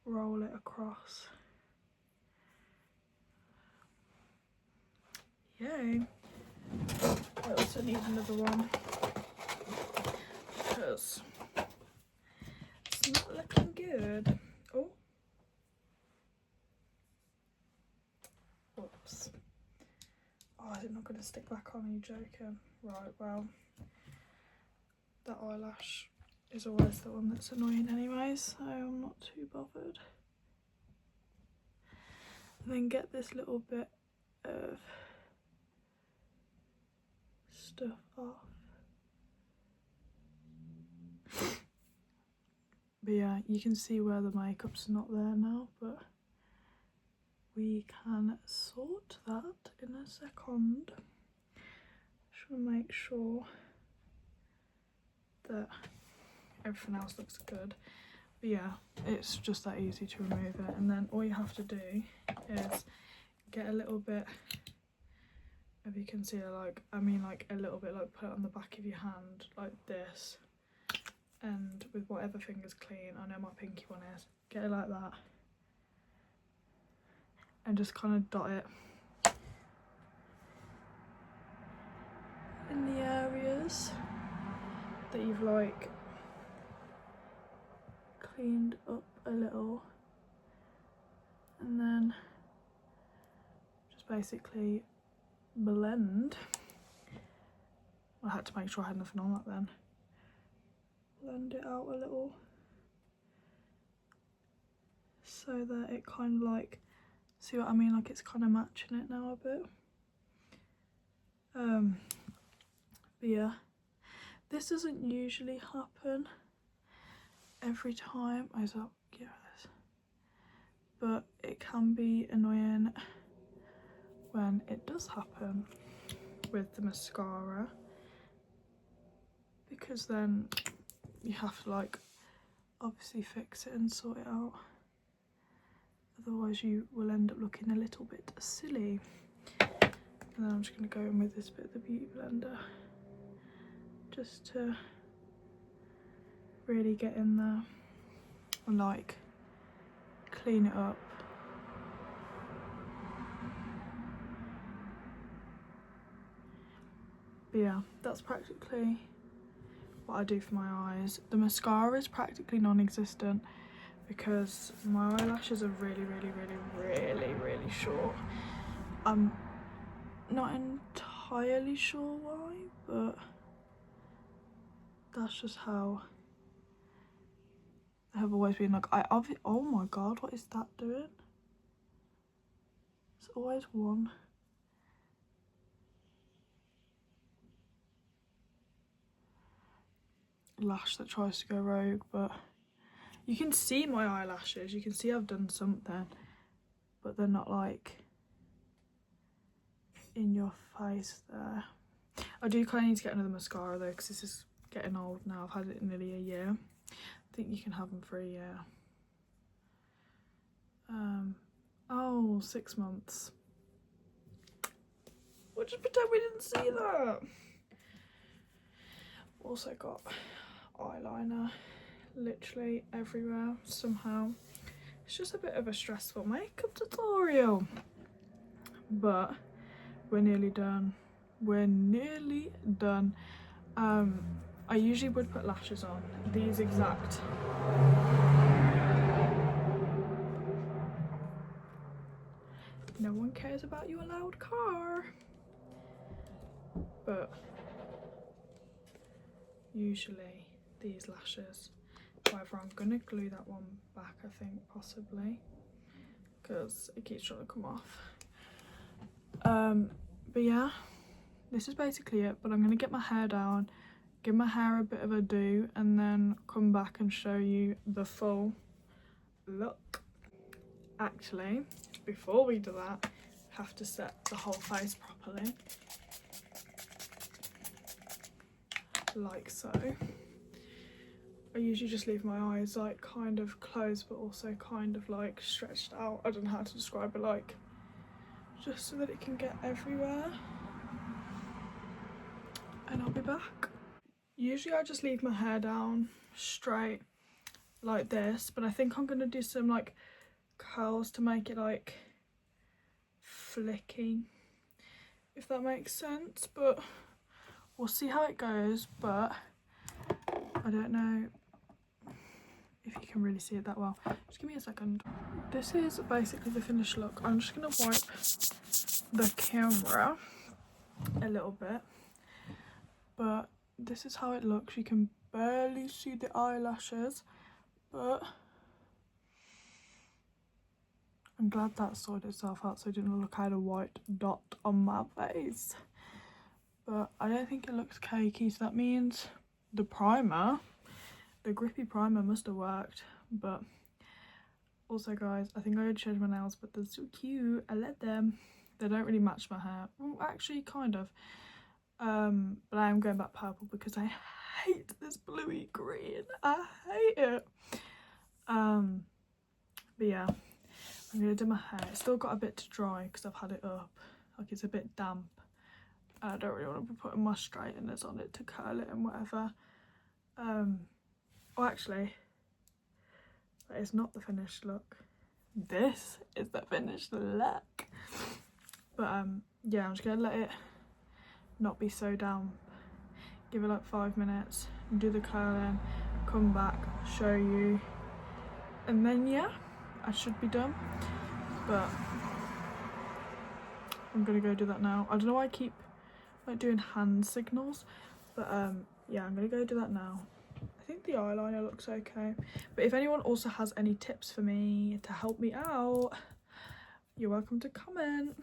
roll it across. Yay. I also need another one because it's not looking good. Oh. Whoops. Oh, is it not going to stick back on? Are you joking? Right, well, that eyelash is always the one that's annoying anyway, so I'm not too bothered. And then get this little bit of stuff off. But yeah, you can see where the makeup's not there now, but we can sort that in a second. Just want to make sure that everything else looks good. But yeah, it's just that easy to remove it. And then all you have to do is get a little bit of your concealer, like a little bit, like put it on the back of your hand like this, and with whatever finger's clean, I know my pinky one is, get it like that and just kind of dot it in the areas that you've like cleaned up a little, and then just basically blend. I had to make sure I had nothing on that then. Blend it out a little so that it kind of like, see what I mean, like it's kind of matching it now a bit. But yeah, this doesn't usually happen every time, but it can be annoying when it does happen with the mascara, because then you have to like obviously fix it and sort it out, otherwise you will end up looking a little bit silly. And then I'm just going to go in with this bit of the Beauty Blender just to really get in there and like clean it up. But yeah, that's practically what I do for my eyes. The mascara is practically non-existent because my eyelashes are really short. I'm not entirely sure why, but that's just how I have always been. Like oh my god, what is that doing? It's always one. Lash that tries to go rogue, but you can see my eyelashes, you can see I've done something, but they're not like in your face there. I do kind of need to get another mascara though, because this is getting old now. I've had it nearly a year. I think you can have them for a year. Oh, 6 months. We'll just pretend we didn't see that. Also got eyeliner literally everywhere somehow. It's just a bit of a stressful makeup tutorial, but we're nearly done. We're nearly done. I usually would put lashes on, these exact. No one cares about your loud car. But usually these lashes. However, I'm gonna glue that one back, I think, possibly, because it keeps trying to come off. But yeah, this is basically it. But I'm gonna get my hair down, give my hair a bit of a do, and then come back and show you the full look. Actually, before we do that, we have to set the whole face properly, like so. I usually just leave my eyes like kind of closed, but also kind of like stretched out. I don't know how to describe it, like just so that it can get everywhere. And I'll be back. Usually I just leave my hair down straight like this, but I think I'm gonna do some like curls to make it like flicky, if that makes sense. But we'll see how it goes. But I don't know if you can really see it that well. Just give me a second. This is basically the finished look. I'm just gonna wipe the camera a little bit, but this is how it looks. You can barely see the eyelashes, but I'm glad that sorted itself out so it didn't look like I had a white dot on my face. But I don't think it looks cakey, so that means the primer, the grippy primer, must have worked. But also guys, I think I would change my nails, but they're so cute. I let them. They don't really match my hair. Well, actually kind of. But I am going back purple because I hate this bluey green. I hate it. But yeah, I'm gonna do my hair. It's still got a bit to dry because I've had it up, like it's a bit damp. I don't really want to be putting my straighteners on it to curl it and whatever. Oh, actually, that is not the finished look. This is the finished look. But yeah, I'm just gonna let it not be so damp. Give it like 5 minutes, do the curling, come back, show you, and then yeah, I should be done. But I'm gonna go do that now. I don't know why I keep like doing hand signals, but yeah, I'm gonna go do that now. I think the eyeliner looks okay, but if anyone also has any tips for me to help me out, you're welcome to comment.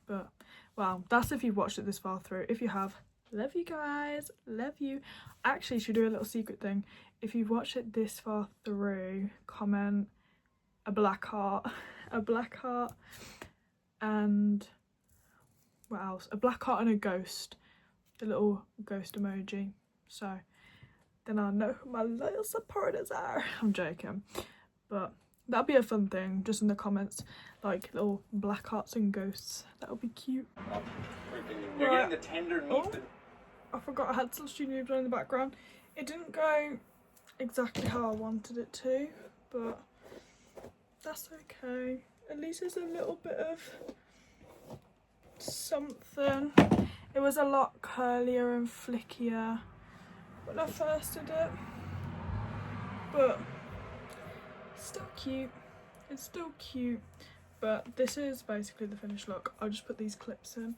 But wow, that's if you've watched it this far through. If you have, love you guys, love you. Actually, should do a little secret thing. If you've watched it this far through, comment a black heart, a black heart, and what else? A black heart and a ghost, the little ghost emoji. So then I'll know who my loyal supporters are. I'm joking, but that'll be a fun thing, just in the comments, like little black hearts and ghosts. That'll be cute. You're getting the tender meat. Oh, I forgot I had some student in the background. It didn't go exactly how I wanted it to, but that's okay. At least it's a little bit of something. It was a lot curlier and flickier when I first did it, but still cute. It's still cute. But this is basically the finished look. I'll just put these clips in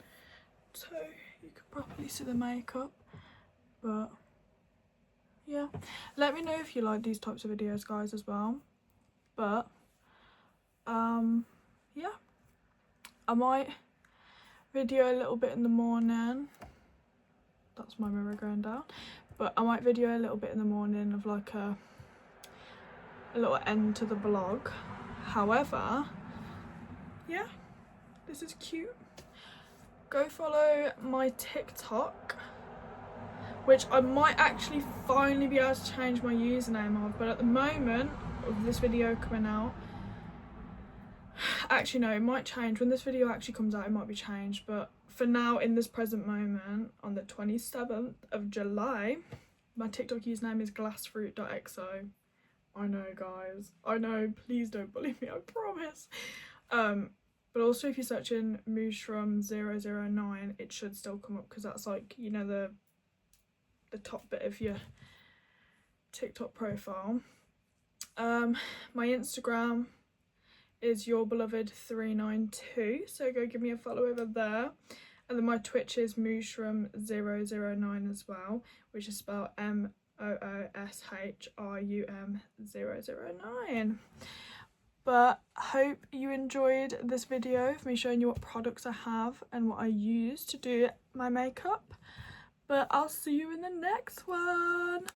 so you can properly see the makeup. But yeah, let me know if you like these types of videos, guys, as well. But yeah, I might video a little bit in the morning. That's my mirror going down. But I might video a little bit in the morning of like a little end to the vlog. However, yeah, this is cute. Go follow my TikTok, which I might actually finally be able to change my username of, but at the moment of this video coming out, actually no, it might change. When this video actually comes out, it might be changed, but for now, in this present moment, on the 27th of July, my TikTok username is glassfruit.xo. I know, guys, I know, please don't bully me, I promise. But also if you search in Mooshroom009, it should still come up, because that's like, you know, the top bit of your TikTok profile. My Instagram is yourbeloved392, so go give me a follow over there. And then my Twitch is Mooshroom009 as well, which is spelled MOOSHRUM009. But I hope you enjoyed this video of me showing you what products I have and what I use to do my makeup. But I'll see you in the next one.